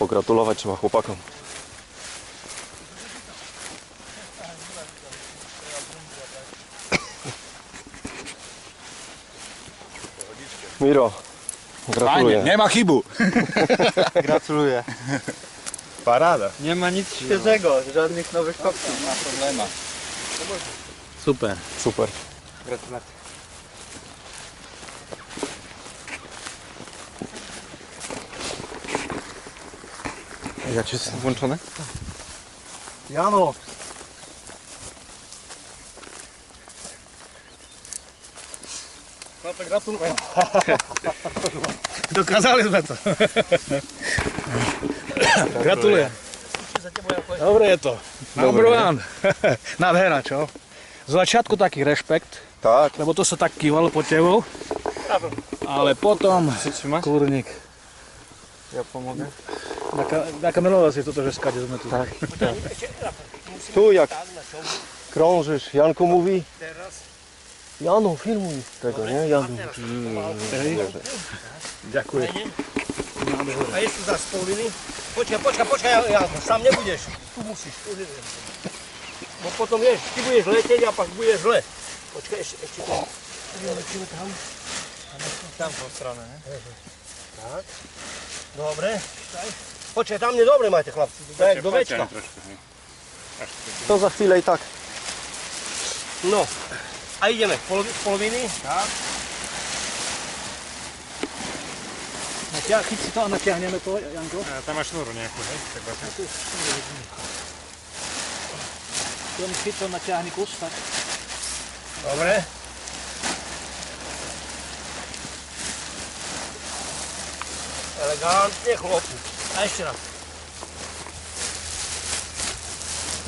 pogratulować trzeba chłopakom. Miro, gratuluję. Fajnie, nie ma chybu. Gratuluję. Parada. Nie ma nic świeżego, żadnych nowych kopców. Nie ma problema. Super. Super. Gratulacje. Jak jest włączone? Jano! No to gratuluję. Dokázali to. Gratuluję. Dobre je to. Number one. Nádhera, čo? Z začiatku taký rešpekt, Tak. lebo to sa tak kývalo pod tebou. Ale potom, Przytrzymasz? kurník, Ja pomogę. nakameroval si toto, že skade sme tu. Tak. Tu jak krążysz, Janku mówi. Janu, filmuj tego, nie? Janu. Ďakujem. A jest tu za spoliny? Počkaj, ja sám nebudeš. Tu musíš, tu neviem. Bo potom vieš, ty budeš letět a pak bude zle. Počkaj, ešte tam. Lecíme tam. Tam po stronę, nie? Tak. Dobre. Počkaj, tam nedobre máte, chlapci. Tak, do večka. To za chwilę i tak. No. A ideme, poloviny. Tak. Chyť si to a natiahneme to, Janko. Tam máš šnúru nejakú, hej? Tak vlastne. Len chyť to, natiahni kus, tak. Dobre. Elegantne, chlopu. A ešte raz.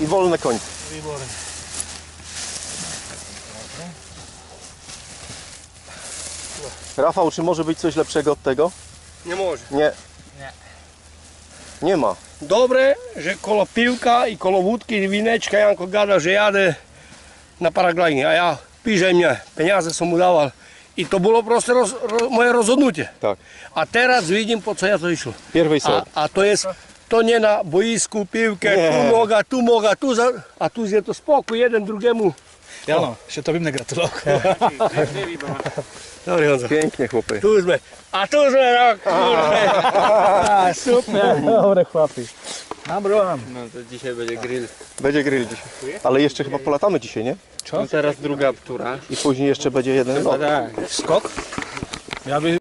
I wolne końce. Výborne. Rafał, czy może być coś lepszego od tego? Nemôže. Nie. Nie ma. Dobre, že kolo pivka i kolo vúdky vínečka Janko gada, že jade na paragliding. A ja píšem mňa, peniaze som mu dával. I to bolo proste moje rozhodnutie. Tak. A teraz vidím, po co ja to išlo. Pierwszy ser. A to je to nie na boisku, pivke, Nie. tu noga, a tu je to spokoj jeden drugiemu. Jano, ešte to by mne gratuloval. Dobre, Honzo. Pięknie, chłopy. Tu sme. A tu sme, no, kurde. Super, dobre chlapi. Number one. No to dzisiaj będzie grill. Będzie grill dzisiaj. Ale jeszcze chyba polatamy dzisiaj, nie? No teraz druga tura. I później jeszcze będzie jeden lot. Tak. Skok. Ja by